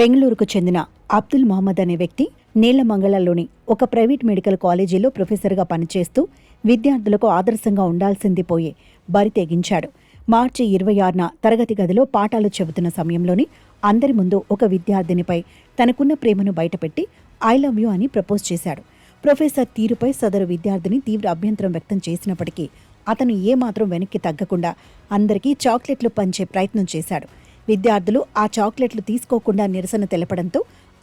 బెంగళూరుకు చెందిన అబ్దుల్ మహమ్మద్ అనే వ్యక్తి నీళ్లమంగళంలోని ఒక ప్రైవేట్ మెడికల్ కాలేజీలో ప్రొఫెసర్గా పనిచేస్తూ విద్యార్థులకు ఆదర్శంగా ఉండాల్సింది పోయే బరి తెగించాడు. మార్చి 26న తరగతి గదిలో పాఠాలు చెబుతున్న సమయంలోని అందరి ముందు ఒక విద్యార్థినిపై తనకున్న ప్రేమను బయటపెట్టి ఐ లవ్ యూ అని ప్రపోజ్ చేశాడు. ప్రొఫెసర్ తీరుపై సదరు విద్యార్థిని తీవ్ర అభ్యంతరం వ్యక్తం చేసినప్పటికీ అతను ఏమాత్రం వెనక్కి తగ్గకుండా అందరికీ చాక్లెట్లు పంచే ప్రయత్నం చేశాడు. విద్యార్థులు ఆ చాక్లెట్లు తీసుకోకుండా నిరసన తెలపడంతో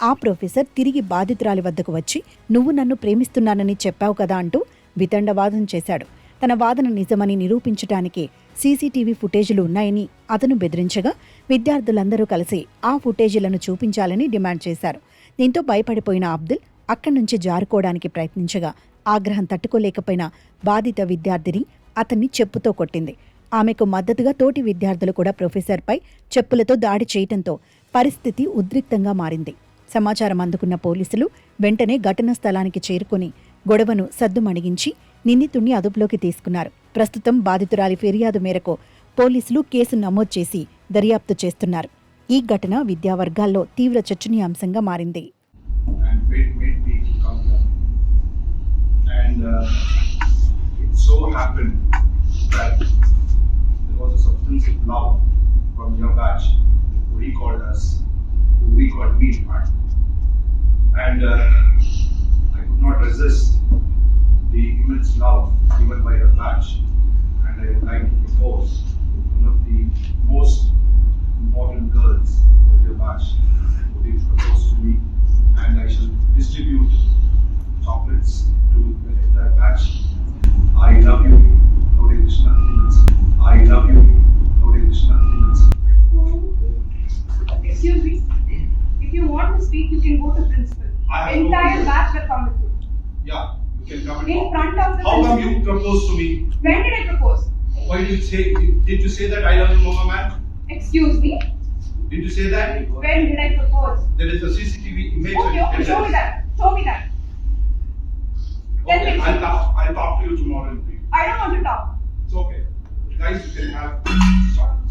ఆ ప్రొఫెసర్ తిరిగి బాధితురాలి వద్దకు వచ్చి నువ్వు నన్ను ప్రేమిస్తున్నానని చెప్పావు కదా అంటూ వితండవాదం చేశాడు. తన వాదన నిజమని నిరూపించడానికి సీసీటీవీ ఫుటేజీలు ఉన్నాయని అతను బెదిరించగా విద్యార్థులందరూ కలిసి ఆ ఫుటేజీలను చూపించాలని డిమాండ్ చేశారు. దీంతో భయపడిపోయిన అబ్దుల్ అక్కడి నుంచి జారుకోవడానికి ప్రయత్నించగా ఆగ్రహం తట్టుకోలేకపోయిన బాధిత విద్యార్థిని అతన్ని చెప్పుతో కొట్టింది. ఆమెకు మద్దతుగా తోటి విద్యార్థులు కూడా ప్రొఫెసర్పై చెప్పులతో దాడి చేయటంతో పరిస్థితి ఉద్రిక్తంగా మారింది. సమాచారం అందుకున్న పోలీసులు వెంటనే ఘటనా స్థలానికి చేరుకుని గొడవను సద్దుమణిగించి నిందితుణ్ణి అదుపులోకి తీసుకున్నారు. ప్రస్తుతం బాధితురాలి ఫిర్యాదు మేరకు పోలీసులు కేసు నమోదు చేసి దర్యాప్తు చేస్తున్నారు. ఈ ఘటన విద్యావర్గాల్లో తీవ్ర చర్చనీయాంశంగా మారింది. Substantive love from your batch who recalled us, who recalled me in fact, and I could not resist the immense love given by your batch, and I would like to propose one of the most important girls of your batch who did propose to me, and I shall distribute chocolates to the entire batch. I love you, Gauri Krishna. I love you, Gauri Krishna. Excuse me. If you want to speak, you can go to principal. Entire batch will come with you. Yeah, you can come and in talk. front of the How principal. come you proposed to me? When did I propose? Why did you say? Did you say that I love you, Mama man? Excuse me. Did you say that? When did I propose? There is a CCTV image. Okay, show me that. Show me that. Tell Okay, me. I'll talk to you tomorrow in brief. I don't want to talk. It's okay. Guys, you can have chocolates.